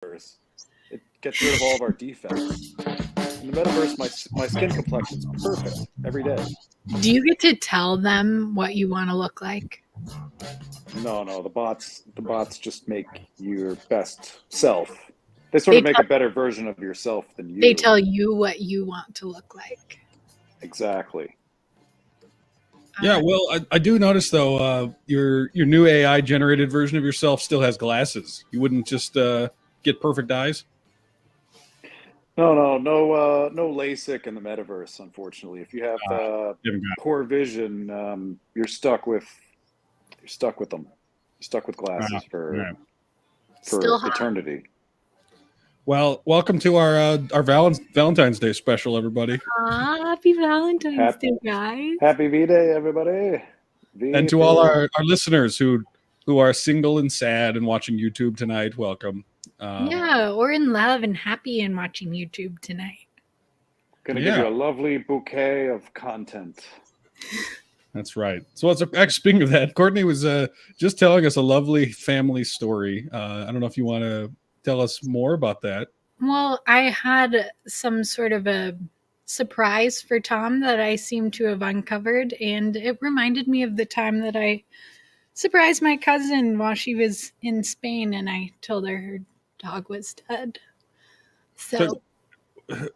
metaverse, it gets rid of all of our defects. In the metaverse, my skin complexion's perfect every day. Do you get to tell them what you want to look like? No, the bots just make your best self. They sort They of make tell a better version of yourself than they you. tell you what you want to look like. Exactly. Yeah, Uh, well, I do notice though, your new AI generated version of yourself still has glasses. You wouldn't just get perfect eyes. No LASIK in the metaverse. Unfortunately, if you have You haven't got poor vision, you're stuck with them. You're stuck with glasses all right. Still for hot. eternity. Well, welcome to our Valentine's Day special, everybody, Happy Valentine's Happy Day, guys. Happy V Day, everybody. and V to all for our listeners who are single and sad and watching YouTube tonight. Welcome. Yeah, we're in love and happy and watching YouTube tonight. gonna give Yeah, you a lovely bouquet of content. that's right. So, actually, speaking of that, Courtney was just telling us a lovely family story. I don't know if you want to tell us more about that. Well, I had some sort of a surprise for Tom that I seem to have uncovered, and it reminded me of the time that I surprised my cousin while she was in Spain and I told her dog was dead. So, So,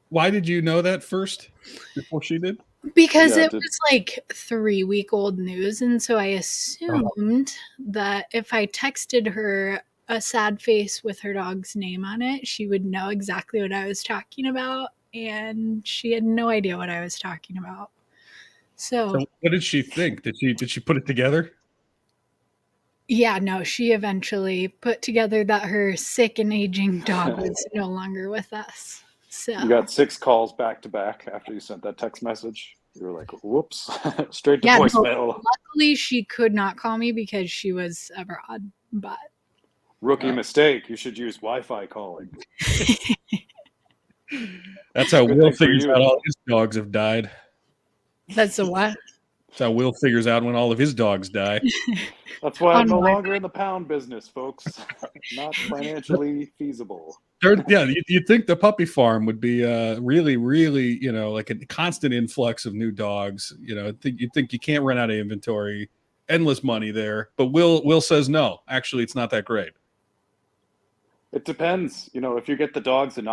why did you know that first before she did? because Yeah, it was like 3 week old news, and so I assumed that if I texted her a sad face with her dog's name on it, she would know exactly what I was talking about, and she had no idea what I was talking about. So, So, what did she think? Did she put it together? yeah, no, she eventually put together that her sick and aging dog was no longer with us. you So, got 6 calls back to back after you sent that text message. You were like, "Whoops!" Straight to yeah, no, voicemail. luckily she could not call me because she was abroad, but Rookie mistake. You should use Wi-Fi calling. That's how Good Will thing for figures you, out all though. his dogs have died. that's a what? That's how Will figures out when all of his dogs die. That's why I'm On no Wi-Fi. longer in the pound business, folks. Not financially feasible. Yeah, you'd think the puppy farm would be really, really, like a constant influx of new dogs. You'd think you can't run out of inventory, endless money there. But Will says no. Actually, it's not that great. It depends. If you get the dogs you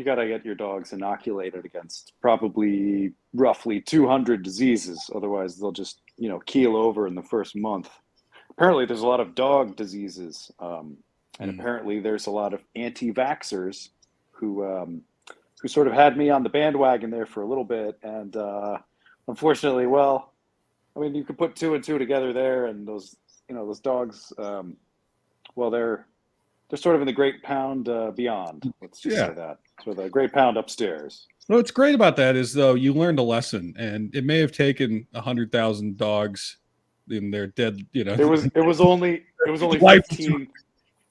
got to get your dogs inoculated against probably roughly 200 diseases. Otherwise, they'll just, keel over in the first month. Apparently, there's a lot of dog diseases. And apparently, there's a lot of anti-vaxxers who sort of had me on the bandwagon there for a little bit. And unfortunately, well, I mean, you could put two and two together there, and those dogs, well, they're sort of in the great pound beyond. Let's just say that. So the great pound upstairs. What's great about that is, though, you learned a lesson, and it may have taken 100,000 dogs in their dead. It was only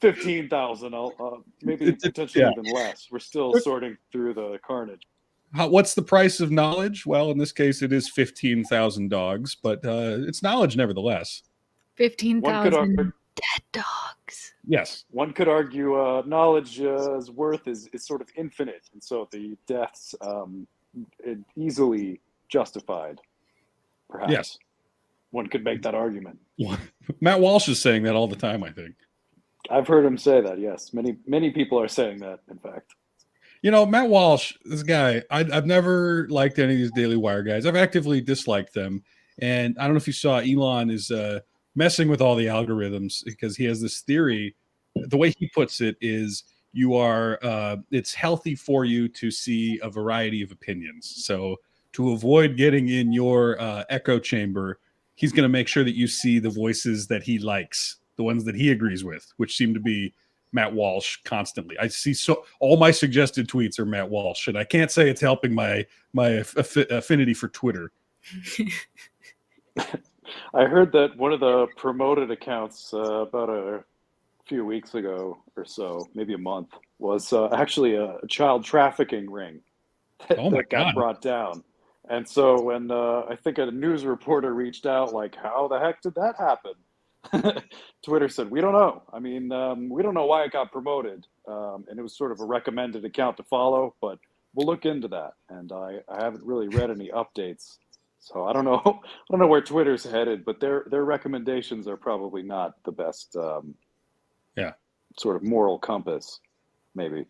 15,000. Maybe potentially even less. We're still sorting through the carnage. What's the price of knowledge? Well, in this case, it is 15,000 dogs, but it's knowledge nevertheless. 15,000 dead dogs. Yes. One could argue knowledge's worth is sort of infinite, and so the deaths easily justified, perhaps. Yes. One could make that argument. Matt Walsh is saying that all the time, I think. I've heard him say that, yes. Many people are saying that, in fact. Matt Walsh, this guy, I've never liked any of these Daily Wire guys. I've actively disliked them. And I don't know if you saw, Elon is messing with all the algorithms because he has this theory. The way he puts it is it's healthy for you to see a variety of opinions. So to avoid getting in your echo chamber, he's going to make sure that you see the voices that he likes, the ones that he agrees with, which seem to be Matt Walsh constantly. I see all my suggested tweets are Matt Walsh, and I can't say it's helping my affinity for Twitter. I heard that one of the promoted accounts about a few weeks ago or so, maybe a month, was actually a child trafficking ring that got brought down. And so when I think a news reporter reached out, like, how the heck did that happen? Twitter said, we don't know. I mean, we don't know why it got promoted. And it was sort of a recommended account to follow, but we'll look into that. And I haven't really read any updates. So I don't know. I don't know where Twitter's headed, but their recommendations are probably not the best Yeah. sort of moral compass, maybe.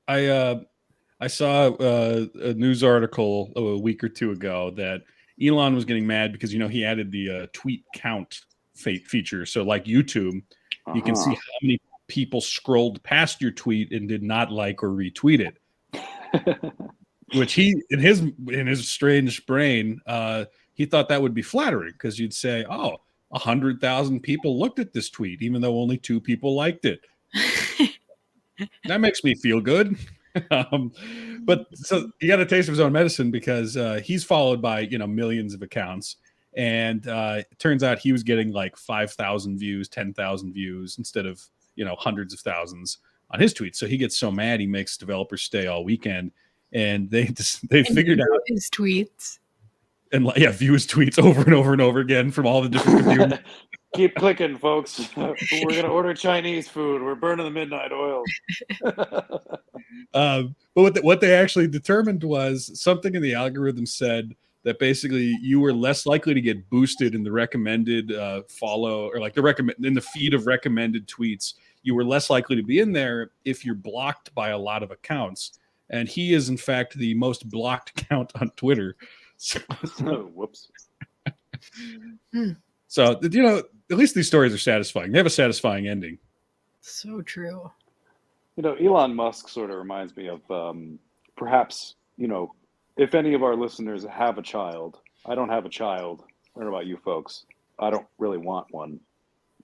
I saw a news article a week or two ago that Elon was getting mad because he added the tweet count feature. So like YouTube, you can see how many people scrolled past your tweet and did not like or retweet it. Which he in his strange brain, he thought that would be flattering because you'd say, "Oh, 100,000 people looked at this tweet, even though only 2 people liked it." That makes me feel good. But so he got a taste of his own medicine because he's followed by millions of accounts, and it turns out he was getting like 5,000 views, 10,000 views instead of hundreds of thousands on his tweets. So he gets so mad he makes developers stay all weekend, and they figured out his tweets and view his tweets over and over and over again from all the different computers. Keep clicking, folks. We're gonna order Chinese food. We're burning the midnight oil. But what they actually determined was something in the algorithm said that basically you were less likely to get boosted in the recommended follow or like in the feed of recommended tweets. You were less likely to be in there if you're blocked by a lot of accounts. And he is in fact the most blocked account on Twitter. So, whoops. So at least these stories are satisfying. They have a satisfying ending. So true. Elon Musk sort of reminds me of perhaps, if any of our listeners have a child. I don't have a child. I don't know about you folks. I don't really want one,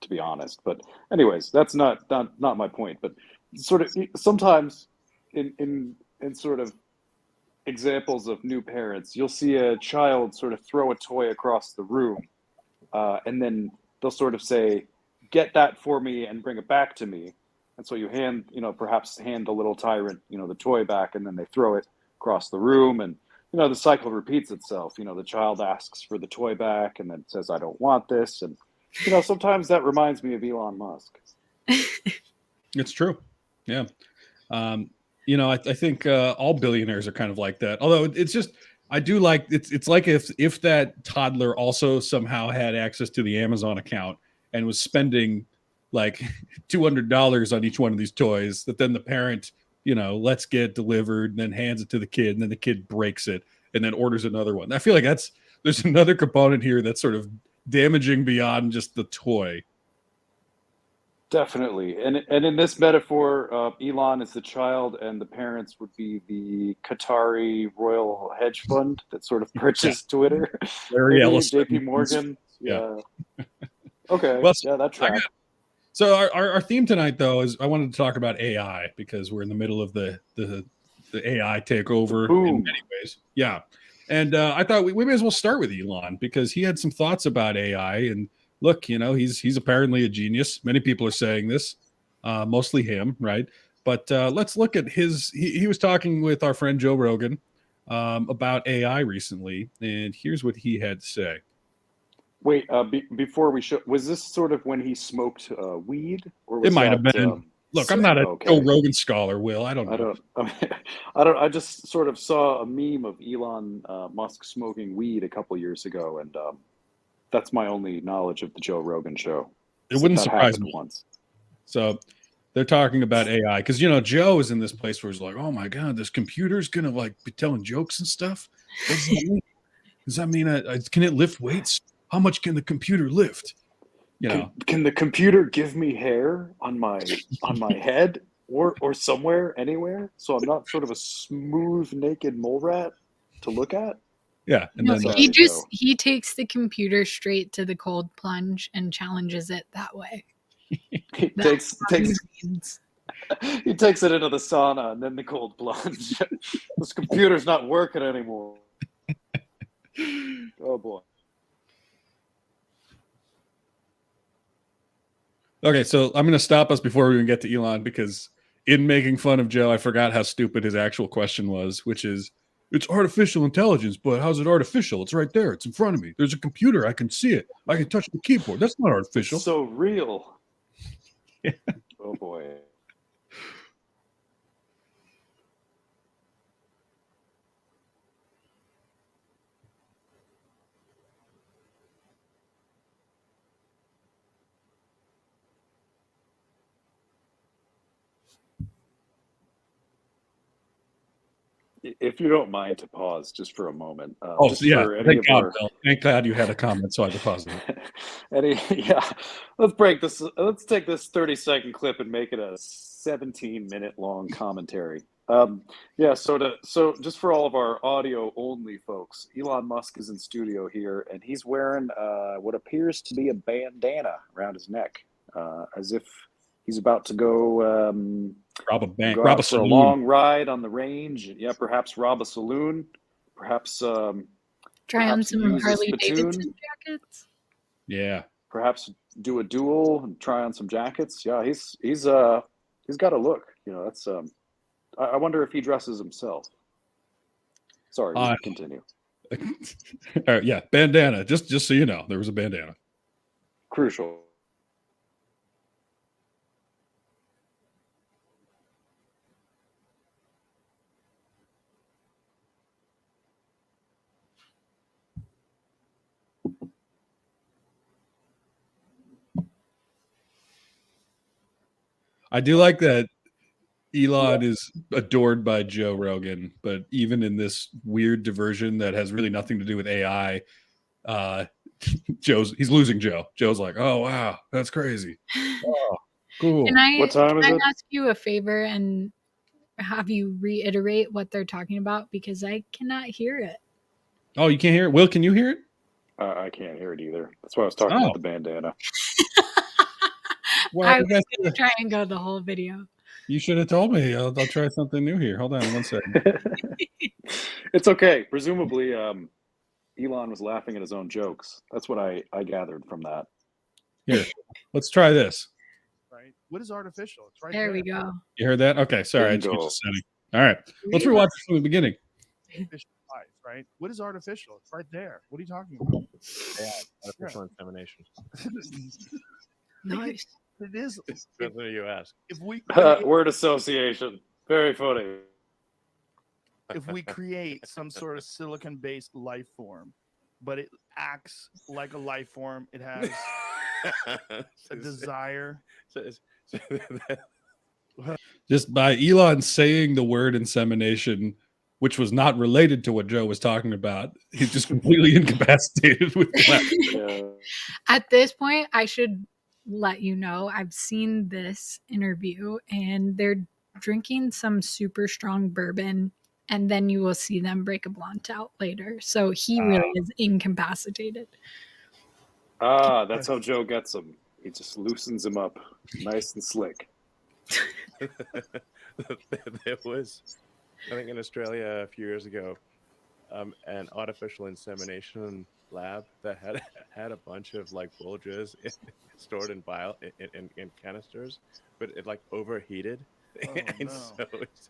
to be honest. But anyways, that's not my point. But sort of sometimes in sort of examples of new parents, you'll see a child sort of throw a toy across the room, and then they'll sort of say, "Get that for me and bring it back to me." And so you perhaps hand the little tyrant, the toy back, and then they throw it across the room, and the cycle repeats itself. The child asks for the toy back, and then says, "I don't want this," and sometimes that reminds me of Elon Musk. It's true, yeah. I think all billionaires are kind of like that. Although it's just, I do like it's like if that toddler also somehow had access to the Amazon account and was spending like $200 on each one of these toys, that then the parent, lets get delivered and then hands it to the kid, and then the kid breaks it and then orders another one. I feel like there's another component here that's sort of damaging beyond just the toy. Definitely. And in this metaphor, Elon is the child and the parents would be the Qatari Royal Hedge Fund that sort of purchased Twitter. Larry Ellison. JP Morgan. Yeah. Okay. Well, yeah, that track. So our theme tonight, though, is I wanted to talk about AI because we're in the middle of the AI takeover in many ways. Yeah. And I thought we may as well start with Elon because he had some thoughts about AI. And look, he's apparently a genius. Many people are saying this, mostly him, right? But let's look at he was talking with our friend Joe Rogan about AI recently. And here's what he had to say. Wait, before we show, was this sort of when he smoked weed, or was it might have been? Look, I'm not a Joe Rogan scholar, Will. I don't know. I just sort of saw a meme of Elon Musk smoking weed a couple years ago, and that's my only knowledge of the Joe Rogan show. It wouldn't surprise me. Once. So they're talking about AI because Joe is in this place where he's like, "Oh my god, this computer's gonna like be telling jokes and stuff." What does that mean? Does that mean can it lift weights? How much can the computer lift? Can the computer give me hair on my head or somewhere, anywhere, so I'm not sort of a smooth naked mole rat to look at? Yeah, and then he takes the computer straight to the cold plunge and challenges it that way. He takes it into the sauna and then the cold plunge. This computer's not working anymore. Oh boy. Okay, so I'm going to stop us before we even get to Elon because in making fun of Joe, I forgot how stupid his actual question was, which is, it's artificial intelligence, but how's it artificial? It's right there. It's in front of me. There's a computer. I can see it. I can touch the keyboard. That's not artificial. It's so real. Yeah. Oh boy. If you don't mind to pause just for a moment. Just yeah. for any Thank of God, our... Bill. Thank God you had a comment, so I deposited it. Yeah, let's break this. Let's take this 30-second clip and make it a 17-minute long commentary. Yeah, so just for all of our audio only folks, Elon Musk is in studio here, and he's wearing what appears to be a bandana around his neck, as if he's about to go Rob a bank, go rob a out for a saloon. long ride on the range. Yeah, perhaps rob a saloon. Perhaps Try on perhaps some use a Harley spittoon. Davidson jackets. Yeah. Perhaps do a duel and try on some jackets. Yeah, he's got a look. You know, that's I wonder if he dresses himself. Sorry, continue. All right, yeah, bandana. Just so you know, there was a bandana. Crucial. I do like that Elon is adored by Joe Rogan, but even in this weird diversion that has really nothing to do with AI, he's losing Joe. Joe's like, oh wow, that's crazy. Oh, cool. What time is can it? I ask you a favor and have you reiterate what they're talking about? Because I cannot hear it. Oh, you can't hear it? Will, can you hear it? I can't hear it either. That's why I was talking about the bandana. Well, I was going to try and go the whole video. You should have told me. I'll try something new here. Hold on one second. It's okay. Presumably, Elon was laughing at his own jokes. That's what I gathered from that. Here, let's try this. Right? What is artificial? It's right there. There we go. You heard that? Okay, sorry. I changed the setting. All right. Let's rewatch it from the beginning. Right? What is artificial? It's right there. What are you talking about? Yeah, artificial insemination. Nice. It is. Depends on who you ask. If we word association, very funny. If we create some sort of silicon-based life form, but it acts like a life form, it has a desire. Just by Elon saying the word insemination, which was not related to what Joe was talking about, he's just completely incapacitated with that. Yeah. At this point, I should let you know I've seen this interview and they're drinking some super strong bourbon, and then you will see them break a blunt out later. So he really is incapacitated. That's how Joe gets him. He just loosens him up nice and slick. There was, I think in Australia a few years ago, an artificial insemination lab that had a bunch of like bulges stored in in canisters, but it like overheated. Oh, And no.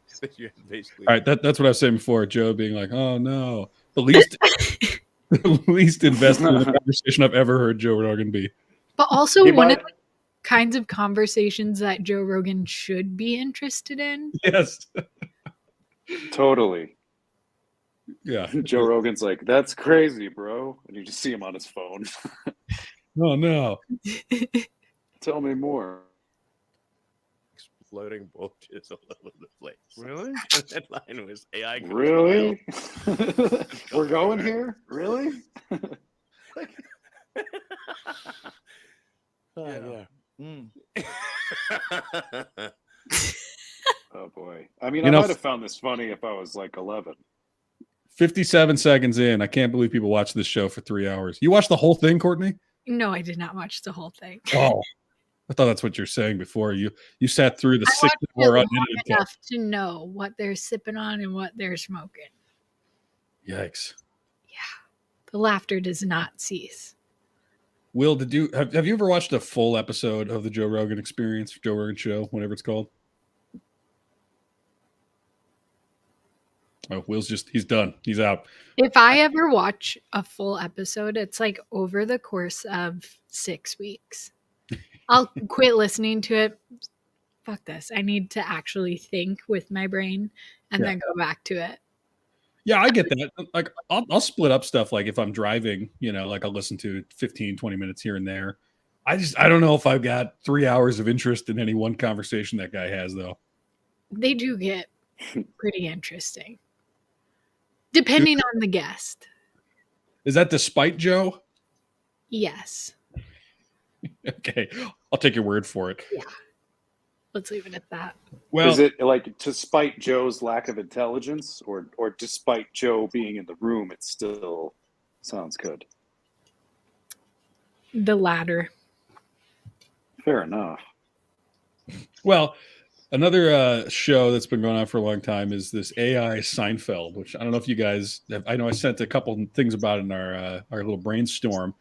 so you basically... All right, that's what I was saying before. Joe being like, "Oh no," the least invested in the conversation I've ever heard Joe Rogan be. But also one of the kinds of conversations that Joe Rogan should be interested in. Yes, Totally. yeah. Joe Rogan's like, "That's crazy, bro," and you just see him on his phone. Oh no. Tell me more. Exploding bulges all over the place. Really? And that line was AI. Really? We're going here? Really? Yeah. Mm. Oh boy. I mean, You I know, might have found this funny if I was like 11. 57 seconds in, I can't believe people watch this show for 3 hours. You watched the whole thing, Courtney? No, I did not watch the whole thing. Oh, I thought that's what you're saying before. You sat through the I 6 watched it hour long unedited cut. enough to know what they're sipping on and what they're smoking. Yikes. The laughter does not cease. Will, did you have you ever watched a full episode of the Joe Rogan Experience, Joe Rogan Show, whatever it's called? Oh, Will's he's done. He's out. If I ever watch a full episode, it's like over the course of 6 weeks. I'll quit listening to it. Fuck this. I need to actually think with my brain and then go back to it. Yeah, I get that. Like, I'll split up stuff. Like if I'm driving, like I'll listen to 15, 20 minutes here and there. I don't know if I've got 3 hours of interest in any one conversation that guy has, though. They do get pretty interesting. Depending on the guest. Is that despite Joe? Yes. Okay. I'll take your word for it. Yeah. Let's leave it at that. Well, is it like despite Joe's lack of intelligence, or despite Joe being in the room, it still sounds good? The latter. Fair enough. well, another show that's been going on for a long time is this AI Seinfeld, which I don't know if you guys have, I know I sent a couple things about it in our little brainstorm,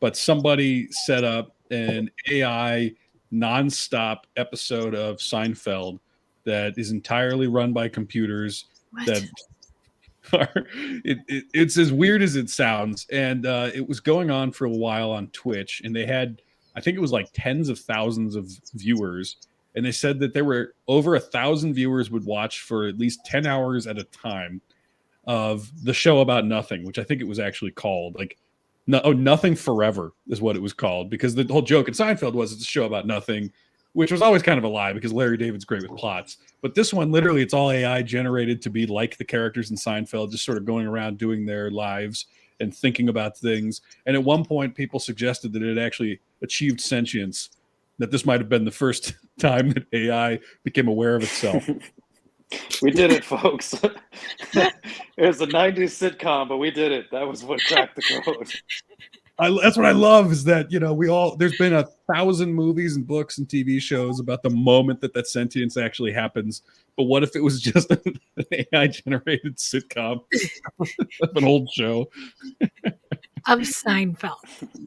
but somebody set up an AI nonstop episode of Seinfeld that is entirely run by computers. What? That are it's as weird as it sounds, and it was going on for a while on Twitch, and they had, I think it was like tens of thousands of viewers, and they said that there were over 1,000 viewers would watch for at least 10 hours at a time of the show about nothing, which I think it was actually called like Nothing Forever is what it was called, because the whole joke in Seinfeld was it's a show about nothing, which was always kind of a lie because Larry David's great with plots. But this one, literally, it's all AI generated to be like the characters in Seinfeld, just sort of going around doing their lives and thinking about things. And at one point, people suggested that it actually achieved sentience, that this might have been the first time that AI became aware of itself. We did it, folks. It was a 90s sitcom, but we did it. That was what cracked the code. That's what I love, is that, there's been 1,000 movies and books and TV shows about the moment that sentience actually happens. But what if it was just an AI generated sitcom of an old show? Of Seinfeld.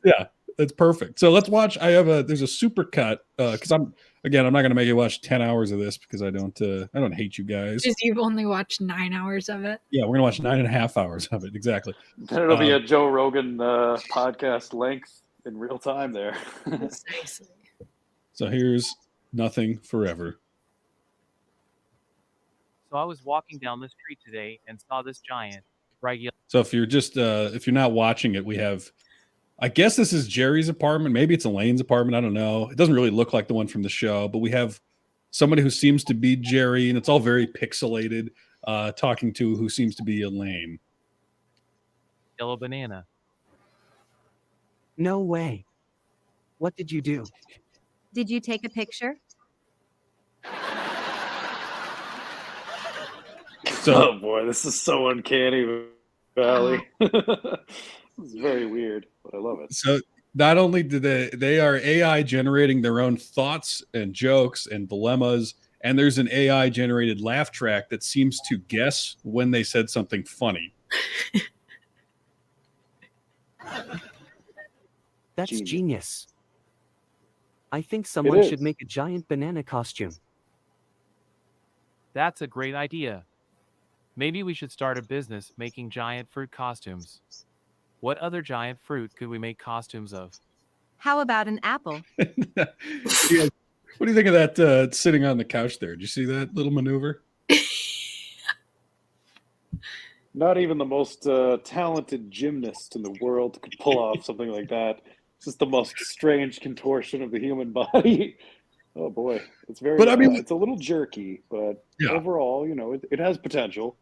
Yeah, that's perfect. So let's watch. There's a super cut, because I'm not going to make you watch 10 hours of this because I don't hate you guys. Because you've only watched 9 hours of it. Yeah, we're going to watch 9.5 hours of it. Exactly. Then it'll be a Joe Rogan podcast length in real time there. Precisely. So here's Nothing Forever. So I was walking down the street today and saw this giant regular. So if you're not watching it, we have, I guess this is Jerry's apartment. Maybe it's Elaine's apartment. I don't know. It doesn't really look like the one from the show, but we have somebody who seems to be Jerry, and it's all very pixelated, talking to who seems to be Elaine. Yellow banana. No way. What did you do? Did you take a picture? So, oh boy, this is so uncanny valley. It's very weird, but I love it. So not only do they are AI generating their own thoughts and jokes and dilemmas, and there's an AI generated laugh track that seems to guess when they said something funny. That's Genius. genius. I think someone should make a giant banana costume. That's a great idea. Maybe we should start a business making giant fruit costumes. What other giant fruit could we make costumes of? How about an apple? Yeah. What do you think of that sitting on the couch there? Did you see that little maneuver? Not even the most talented gymnast in the world could pull off something like that. It's just the most strange contortion of the human body. Oh boy, it's very. But I mean, it's a little jerky, but yeah. Overall, it has potential.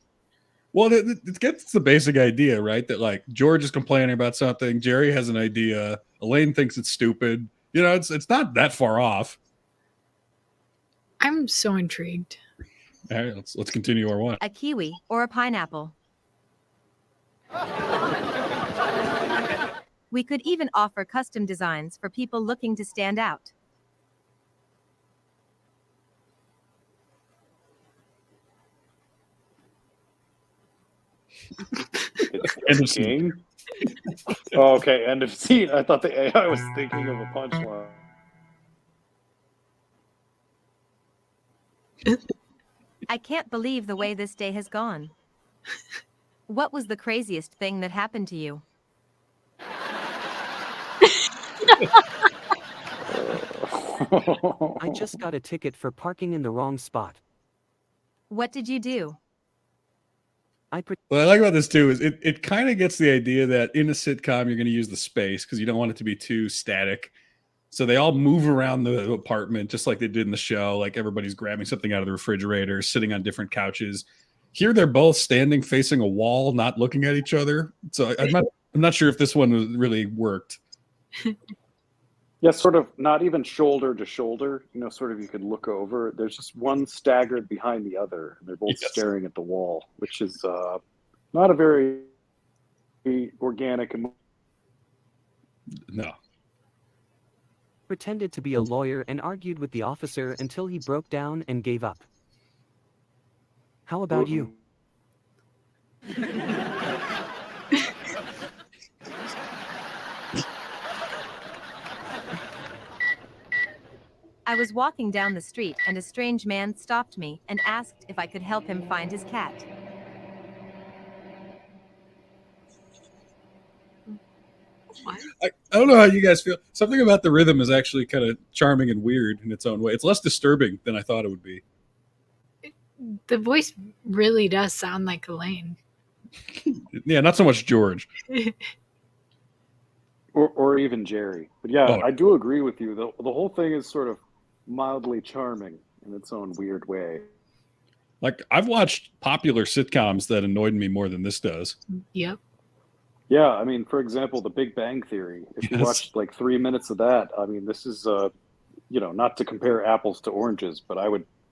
Well, it gets the basic idea, right? That like George is complaining about something, Jerry has an idea, Elaine thinks it's stupid. It's not that far off. I'm so intrigued. All right, let's continue our one. A kiwi or a pineapple? We could even offer custom designs for people looking to stand out. End of scene. Oh, okay, end of scene. I thought the AI was thinking of a punchline. I can't believe the way this day has gone. What was the craziest thing that happened to you? I just got a ticket for parking in the wrong spot. What did you do? What I like about this too is it kind of gets the idea that in a sitcom you're going to use the space because you don't want it to be too static. So they all move around the apartment just like they did in the show. Like everybody's grabbing something out of the refrigerator, sitting on different couches. Here they're both standing facing a wall, not looking at each other. So I'm not sure if this one really worked. Yeah, sort of not even shoulder to shoulder, sort of you could look over. There's just one staggered behind the other, and they're both staring at the wall, which is not a very organic. No. Pretended to be a lawyer and argued with the officer until he broke down and gave up. How about you? I was walking down the street and a strange man stopped me and asked if I could help him find his cat. I don't know how you guys feel. Something about the rhythm is actually kind of charming and weird in its own way. It's less disturbing than I thought it would be. The voice really does sound like Elaine. Yeah, not so much George. Or even Jerry. But yeah, I do agree with you. The whole thing is sort of mildly charming in its own weird way. Like, I've watched popular sitcoms that annoyed me more than this does. Yep. Yeah, I mean, for example, The Big Bang Theory. If you watched like 3 minutes of that, I mean, this is, not to compare apples to oranges, but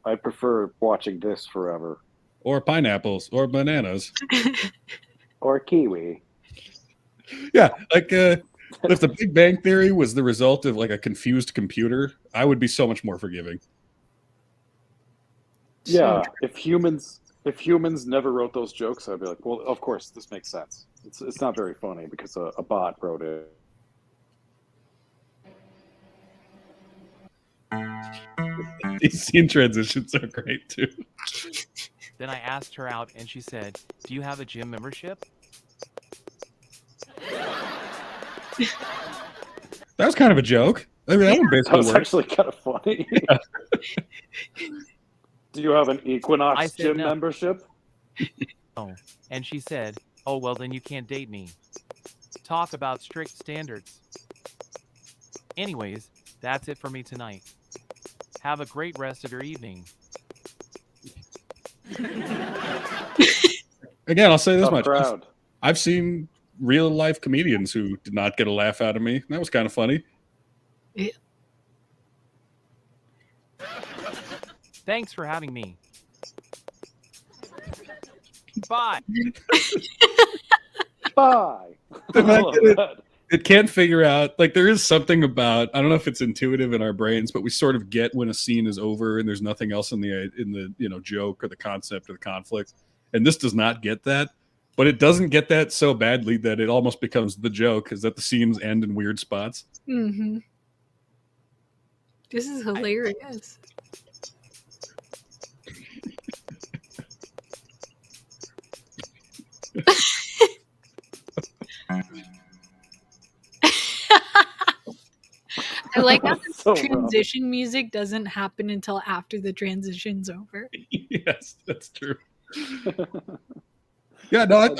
I prefer watching this forever. Or pineapples, or bananas. Or kiwi. Yeah, like if The Big Bang Theory was the result of like a confused computer, I would be so much more forgiving. Yeah, if humans never wrote those jokes, I'd be like, well, of course, this makes sense. It's not very funny because a bot wrote it. These scene transitions are great too. Then I asked her out and she said, "Do you have a gym membership?" That was kind of a joke. I mean, that one basically was worked. Actually kind of funny. Yeah. Do you have an Equinox gym membership? Oh, and she said, "Oh, well, then you can't date me." Talk about strict standards. Anyways, that's it for me tonight. Have a great rest of your evening. Again, I'll say this Tough much. Crowd. I've seen real life comedians who did not get a laugh out of me. That was kind of funny. Yeah. Thanks for having me. Bye. Bye. It can't figure out, like, there is something about, I don't know if it's intuitive in our brains, but we sort of get when a scene is over and there's nothing else in the joke or the concept or the conflict. And this does not get that, but it doesn't get that so badly that it almost becomes the joke, is that the scenes end in weird spots. Mm-hmm. This is hilarious. I like how the transition music doesn't happen until after the transition's over. Yes, that's true. Yeah, no,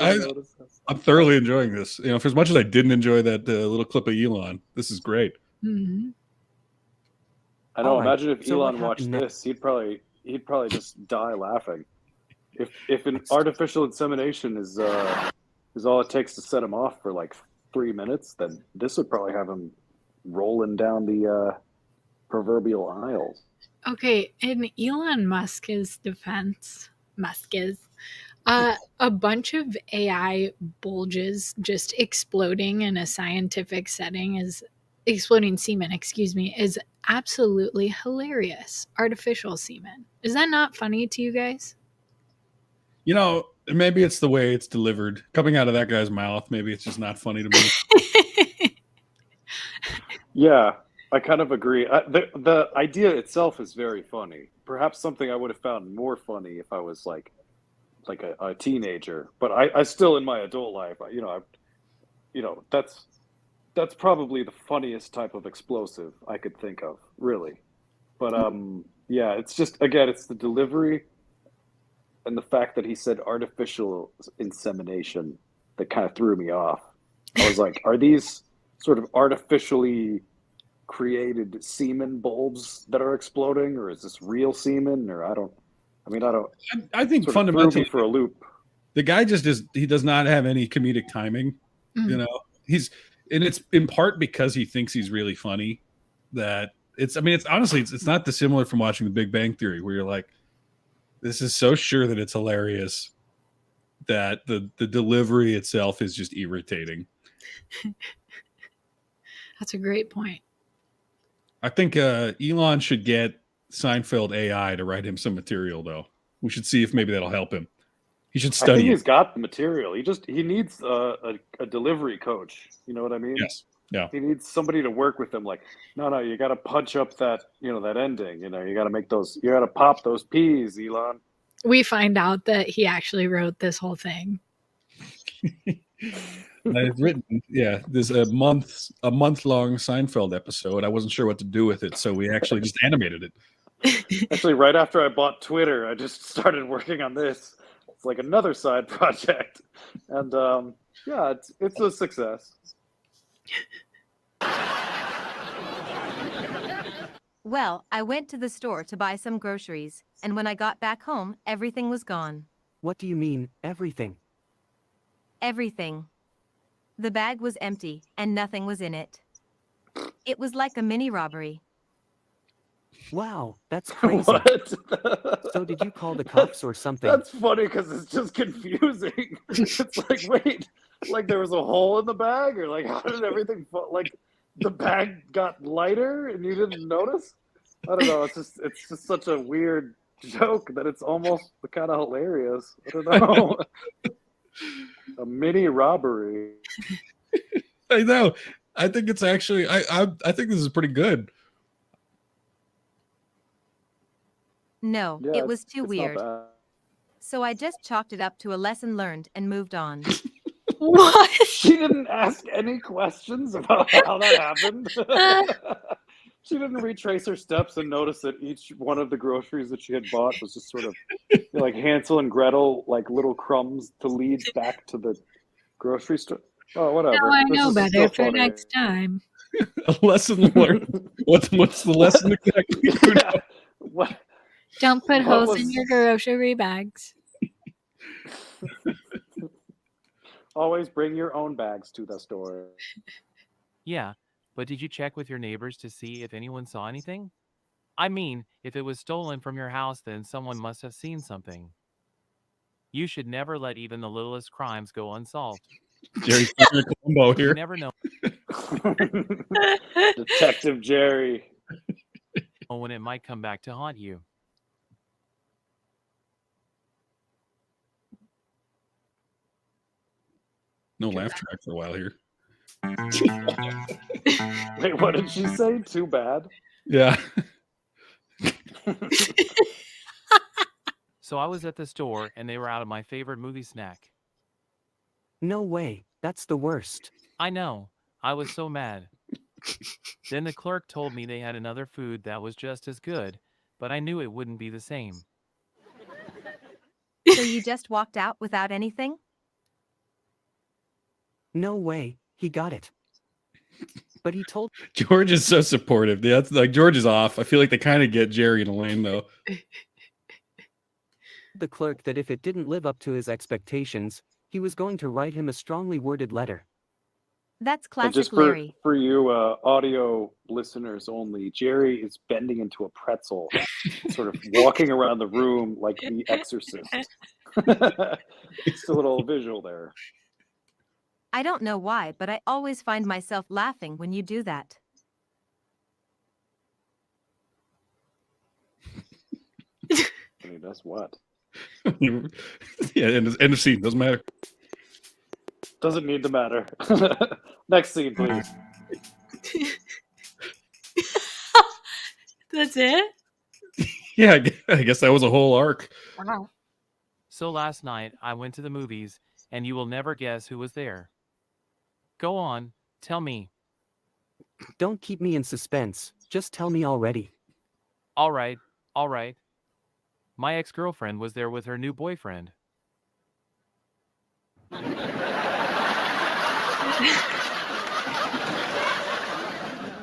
I'm thoroughly enjoying this. For as much as I didn't enjoy that little clip of Elon, this is great. Mm-hmm. I know. Imagine if Elon watched this, he'd probably just die laughing. If an artificial insemination is all it takes to set him off for like 3 minutes, then this would probably have him rolling down the proverbial aisles. Okay, in Elon Musk's defense, a bunch of AI bulges just exploding in a scientific setting exploding semen, is absolutely hilarious. Artificial semen. Is that not funny to you guys? Maybe it's the way it's delivered. Coming out of that guy's mouth, maybe it's just not funny to me. Yeah, I kind of agree. The idea itself is very funny. Perhaps something I would have found more funny if I was like like a teenager, but I still in my adult life, that's probably the funniest type of explosive I could think of, really. But yeah, it's just again, it's the delivery and the fact that he said artificial insemination that kind of threw me off. I was like, are these sort of artificially created semen bulbs that are exploding, or is this real semen? Or I don't. I think Sort of threw fundamentally me for a loop. the guy just is he does not have any comedic timing. Mm. You know, and it's in part because he thinks he's really funny. That it's honestly it's not dissimilar from watching The Big Bang Theory, where you're like, this is so sure that it's hilarious that the delivery itself is just irritating. That's a great point. I think Elon should get Seinfeld AI to write him some material, though. We should see if maybe that'll help him. He should I think study he's it. got the material. He needs a delivery coach. You know what I mean? Yes. Yeah. He needs somebody to work with him. Like, no, you got to punch up that that ending. You got to make those. You got to pop those peas, Elon. We find out that he actually wrote this whole thing. I've written, there's a month long Seinfeld episode. I wasn't sure what to do with it, so we actually just animated it. Actually, right after I bought Twitter, I just started working on this. It's like another side project, and yeah, it's a success. Well, I went to the store to buy some groceries, and when I got back home, everything was gone. What do you mean, everything? Everything. The bag was empty, and nothing was in it. It was like a mini robbery. Wow, that's crazy. What? So did you call the cops or something? That's funny because it's just confusing. It's like, wait, like there was a hole in the bag, or like how did everything like the bag got lighter and you didn't notice? I don't know. It's just such a weird joke that it's almost kind of hilarious. I don't know. A mini robbery. I know. I think it's actually. I think this is pretty good. No, Yeah, it was too it's not weird. bad. So I just chalked it up to a lesson learned and moved on. What? She didn't ask any questions about how that happened. She didn't retrace her steps and notice that each one of the groceries that she had bought was just sort of like Hansel and Gretel, like little crumbs to lead back to the grocery store. Oh, whatever. Now I This know is better so for funny. next time. A lesson learned. What's the lesson exactly? Yeah. What? Don't put What holes was- in your grocery bags. Always bring your own bags to the store. Yeah, but did you check with your neighbors to see if anyone saw anything? I mean, if it was stolen from your house, then someone must have seen something. You should never let even the littlest crimes go unsolved. Jerry's playing a Columbo You here. never know Detective Jerry. when it might come back to haunt you. No laugh track for a while here. Wait, what did she say? Too bad. Yeah. So I was at the store and they were out of my favorite movie snack. No way, that's the worst. I know. I was so mad. Then the clerk told me they had another food that was just as good, but I knew it wouldn't be the same. So you just walked out without anything? No way, he got it. But he told George is so supportive. That's like George is off. I feel like they kind of get Jerry in a lane though. the clerk that if it didn't live up to his expectations, he was going to write him a strongly worded letter. That's And classic just Larry. for you audio listeners only, Jerry is bending into a pretzel, sort of walking around the room like the exorcist. It's a little visual there. I don't know why, but I always find myself laughing when you do that. I mean, that's what. Yeah, end of scene. Doesn't matter. Doesn't need to matter. Next scene, please. That's it? Yeah, I guess that was a whole arc. Wow. So last night I went to the movies, and you will never guess who was there. Go on, tell me. Don't keep me in suspense, just tell me already. All right, all right. My ex-girlfriend was there with her new boyfriend.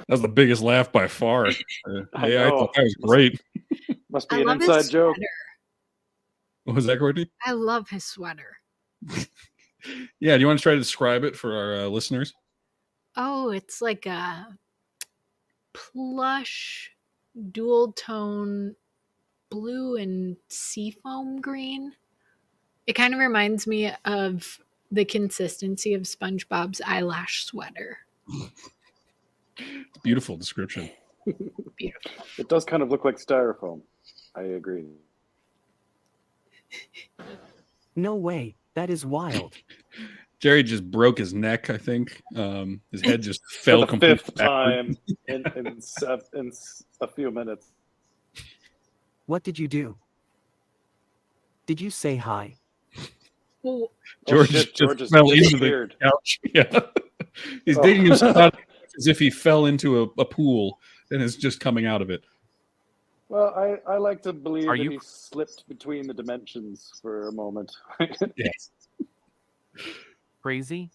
That was the biggest laugh by far. I Yeah, I know. thought that was great. Must I be an love his inside joke. sweater. What was that, Courtney? I love his sweater. Yeah, do you want to try to describe it for our listeners? Oh, it's like a plush dual tone blue and seafoam green. It kind of reminds me of the consistency of SpongeBob's eyelash sweater. Beautiful description. Beautiful. It does kind of look like styrofoam. I agree. No way, that is wild. Jerry just broke his neck, I think. His head just For fell the completely fifth backward. time in a few minutes. What did you do? Did you say hi? Well, George shit, just George has fell into the disappeared. couch. Yeah. He's Oh. digging himself out as if he fell into a pool and is just coming out of it. Well, I like to believe Are that you- he slipped between the dimensions for a moment. Yes. Crazy?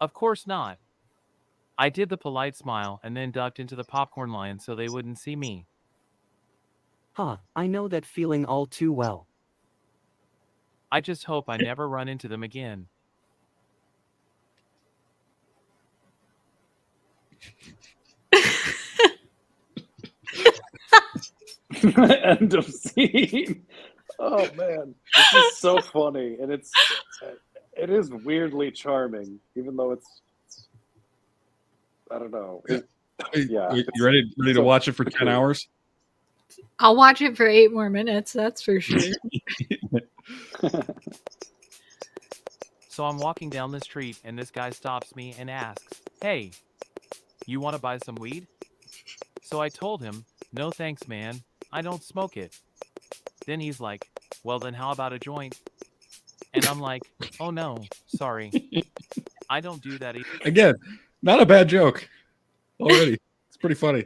Of course not. I did the polite smile and then ducked into the popcorn line so they wouldn't see me. Huh, I know that feeling all too well. I just hope I never run into them again. End of scene. Oh man, this is so funny, and it is weirdly charming, even though it's I don't know. Yeah, You ready to so watch it for 10 hours? I'll watch it for 8 more minutes, that's for sure. So I'm walking down the street and this guy stops me and asks, "Hey, you want to buy some weed?" So I told him, "No thanks, man. I don't smoke it." Then he's like, "Well, then how about a joint?" And I'm like, "Oh no, sorry. I don't do that either." Again, not a bad joke already. It's pretty funny.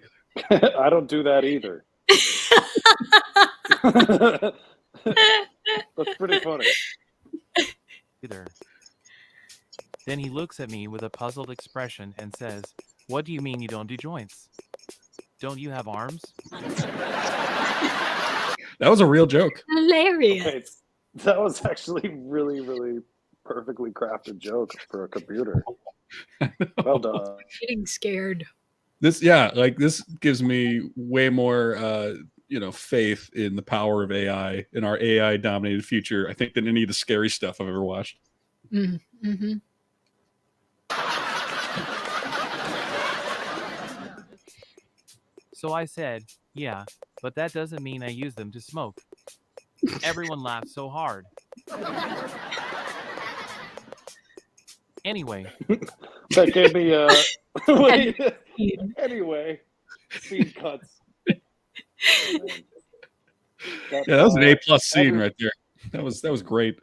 I don't do that either. That's pretty funny. Then he looks at me with a puzzled expression and says, "What do you mean you don't do joints? Don't you have arms?" That was a real joke. Hilarious. Okay, that was actually really, really perfectly crafted joke for a computer. Well done. Getting scared. This gives me way more faith in the power of AI in our AI dominated future, I think, than any of the scary stuff I've ever watched. Mm-hmm. So I said, "Yeah, but that doesn't mean I use them to smoke." Everyone laughed so hard. Anyway, That gave me wait. Scene. Anyway, scene cuts. Yeah, that was an A+ scene right there. That was great.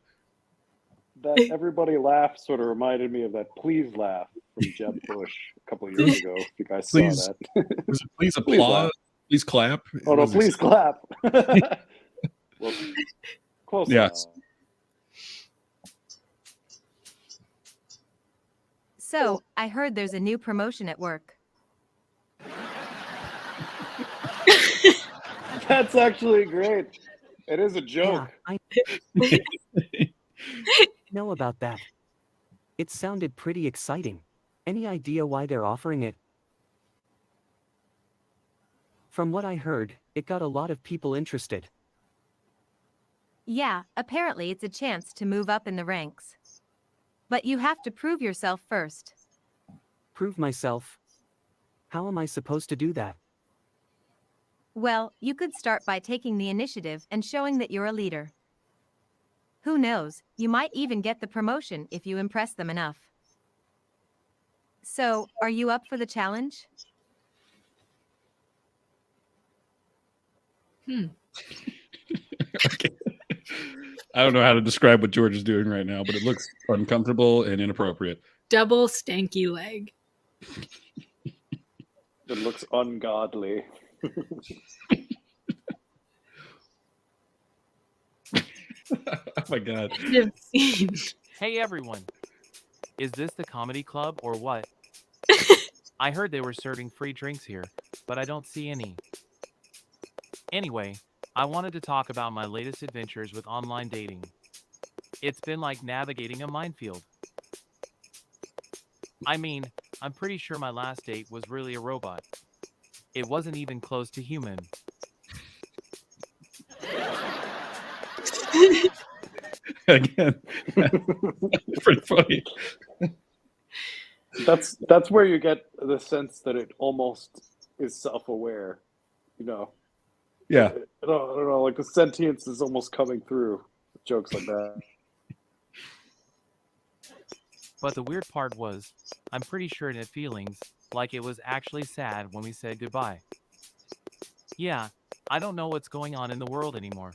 That everybody laugh sort of reminded me of that "Please Laugh" from Jeb Bush a couple of years ago. If you guys Please. saw that. Was it please Please applaud? laugh. Please clap? Oh no! Was it- Please clap. Well, close Yes. enough. So, I heard there's a new promotion at work. That's actually great. It is a joke. Yeah, I know about that. It sounded pretty exciting. Any idea why they're offering it? From what I heard, it got a lot of people interested. Yeah, apparently it's a chance to move up in the ranks. But you have to prove yourself first. Prove myself. How am I supposed to do that? Well, you could start by taking the initiative and showing that you're a leader. Who knows, you might even get the promotion if you impress them enough. So, are you up for the challenge? Okay. I don't know how to describe what George is doing right now, but it looks uncomfortable and inappropriate. Double stanky leg. It looks ungodly. Oh my god. End of scene. Hey everyone. Is this the comedy club or what? I heard they were serving free drinks here, but I don't see any. Anyway, I wanted to talk about my latest adventures with online dating. It's been like navigating a minefield. I mean, I'm pretty sure my last date was really a robot. It wasn't even close to human. Again, pretty funny. That's where you get the sense that it almost is self-aware. You know, Yeah. I don't know, like the sentience is almost coming through with jokes like that. But the weird part was, I'm pretty sure it had feelings, like it was actually sad when we said goodbye. Yeah, I don't know what's going on in the world anymore.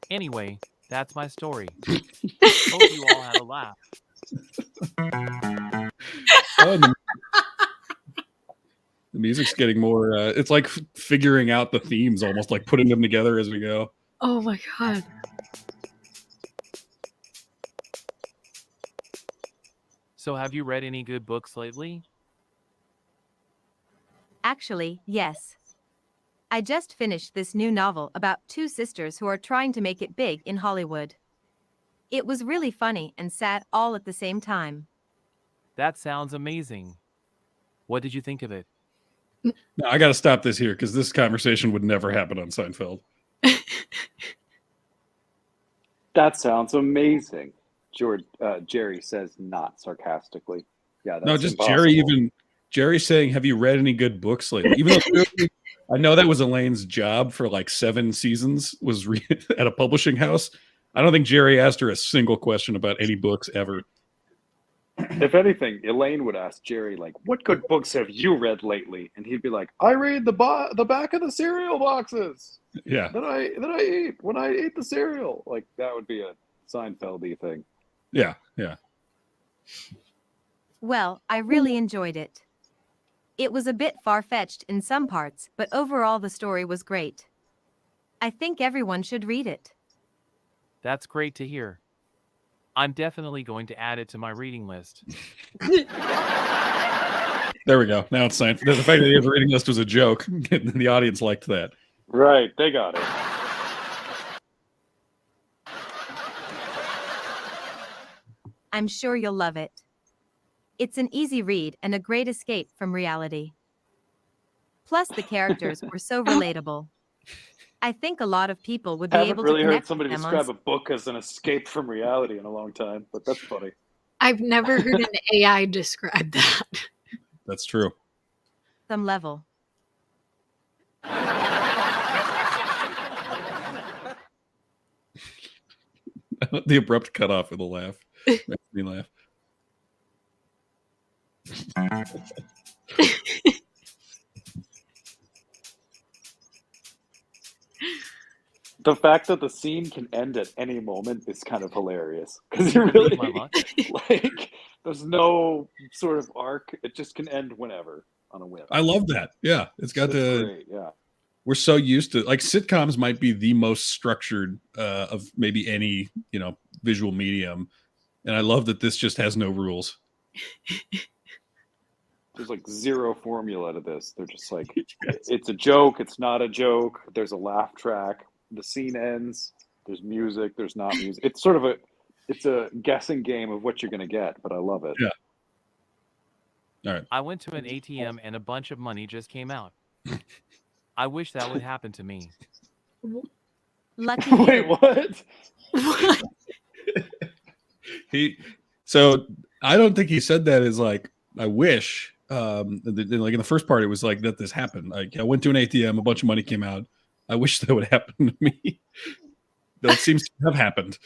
Anyway, that's my story. Hope you all had a laugh. Oh, the music's getting more. It's like figuring out the themes, almost like putting them together as we go. Oh my god. So have you read any good books lately? Actually, yes. I just finished this new novel about two sisters who are trying to make it big in Hollywood. It was really funny and sad all at the same time. That sounds amazing. What did you think of it? Now, I got to stop this here because this conversation would never happen on Seinfeld. That sounds amazing. Jerry says not sarcastically. Yeah, that's No, just impossible. Jerry saying, "Have you read any good books lately?" Even though clearly, I know that was Elaine's job for like 7 seasons was at a publishing house. I don't think Jerry asked her a single question about any books ever. If anything, Elaine would ask Jerry, like, "What good books have you read lately?" And he'd be like, "I read the back of the cereal boxes Yeah, that I ate when I ate the cereal." Like that would be a Seinfeld-y thing. yeah. Well, I really enjoyed it. It was a bit far-fetched in some parts, but overall the story was great. I think everyone should read it. That's great to hear. I'm definitely going to add it to my reading list. There we go. Now it's Seinfeld. The fact that the reading list was a joke, the audience liked that. Right, they got it. I'm sure you'll love it. It's an easy read and a great escape from reality. Plus, the characters were so relatable. I think a lot of people would be Haven't able really to heard connect somebody with them on describe a book as an escape from reality in a long time, but that's funny. I've never heard an AI describe that. That's true. some level. The abrupt cutoff of the laugh makes me laugh. The fact that the scene can end at any moment is kind of hilarious because you really My luck. like there's no sort of arc. It just can end whenever on a whim. I love that. Yeah, it's got That's the. great. Yeah. We're so used to like sitcoms might be the most structured of maybe any visual medium, and I love that this just has no rules. There's like zero formula to this. They're just like, it's a joke. It's not a joke. There's a laugh track. The scene ends. There's music. There's not music. It's sort of it's a guessing game of what you're going to get, but I love it. Yeah. All right. I went to an ATM and a bunch of money just came out. I wish that would happen to me. Lucky Wait, you. what? What? So I don't think he said that as like, I wish. Like in the first part, it was like that this happened. Like I went to an ATM, a bunch of money came out. I wish that would happen to me. That seems to have happened.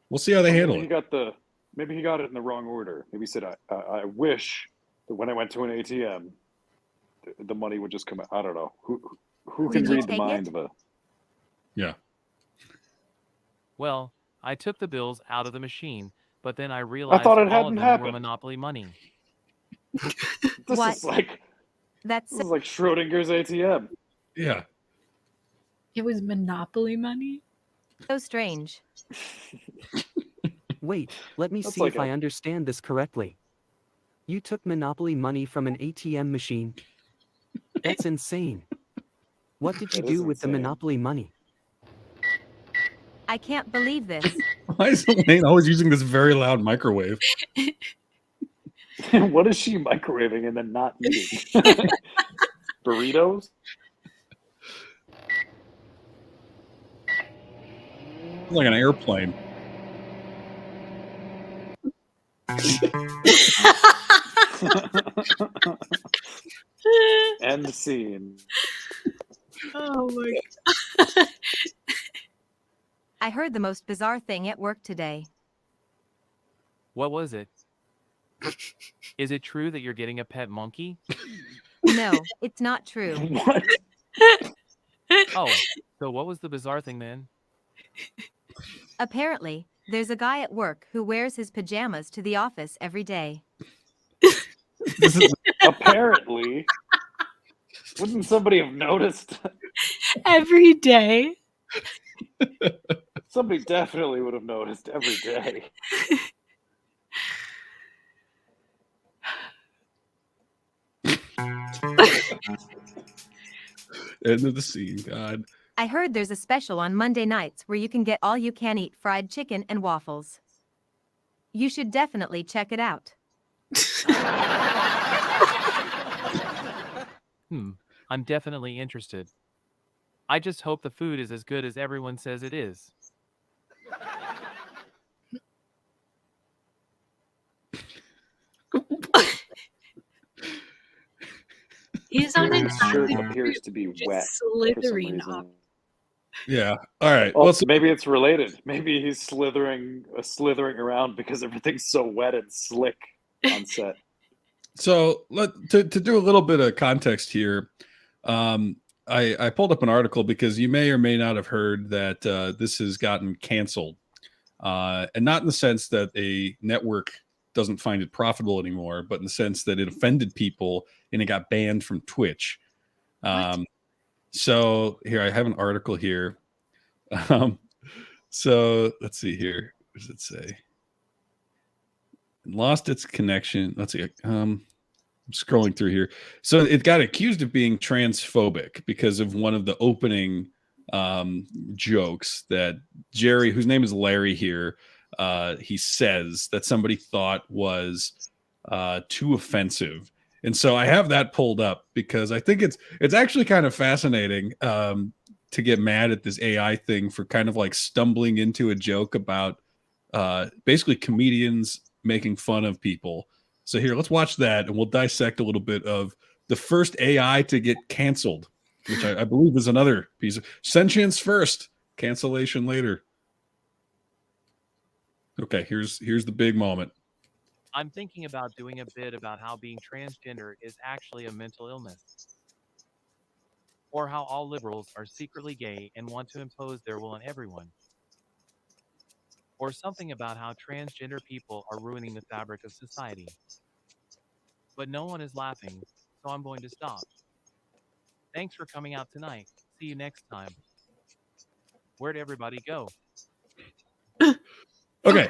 We'll see how they handle it. Maybe he got it in the wrong order. Maybe he said, I wish that when I went to an ATM, the money would just come out. I don't know. Who can Did you read the take mind it? of a... Yeah. Well, I took the bills out of the machine, but then I I realized thought it all of hadn't them were happened. Monopoly money. This What? is like That's this is like Schrodinger's ATM. Yeah. It was Monopoly money. so strange. Wait, let me That's see like if I understand this correctly. You took Monopoly money from an ATM machine? That's insane. What did you That is do with the insane. Monopoly money? I can't believe this. Why is Elaine always using this very loud microwave? What is she microwaving and then not eating? Burritos? Like an airplane. End scene. Oh my god. I heard the most bizarre thing at work today. What was it? Is it true that you're getting a pet monkey? No, it's not true. What? Oh, so what was the bizarre thing then? Apparently, there's a guy at work who wears his pajamas to the office every day. This is Apparently. Wouldn't somebody have noticed? Every day. Somebody definitely would have noticed every day. end of the scene. God. I heard there's a special on Monday nights where you can get all you can eat fried chicken and waffles. You should definitely check it out. I'm definitely interested. I just hope the food is as good as everyone says it is. He's on an His shirt island appears to be just wet for some slithering up. reason. Yeah. All right. Oh, Well, so, maybe it's related. Maybe he's slithering around because everything's so wet and slick on set. to do a little bit of context here, I pulled up an article because you may or may not have heard that this has gotten canceled, and not in the sense that a network doesn't find it profitable anymore, but in the sense that it offended people and it got banned from Twitch. So here I have an article here. So let's see here. What does it say? Lost its connection. Let's see. I'm scrolling through here. So it got accused of being transphobic because of one of the opening jokes that Jerry, whose name is Larry here, he says that somebody thought was too offensive. And so I have that pulled up because I think it's actually kind of fascinating to get mad at this AI thing for kind of like stumbling into a joke about basically comedians making fun of people. So here, let's watch that and we'll dissect a little bit of the first AI to get canceled, which I believe is another piece of sentience first, cancellation later. Okay, here's the big moment. I'm thinking about doing a bit about how being transgender is actually a mental illness. Or how all liberals are secretly gay and want to impose their will on everyone. Or something about how transgender people are ruining the fabric of society. But no one is laughing, so I'm going to stop. Thanks for coming out tonight. See you next time. Where'd everybody go? Okay,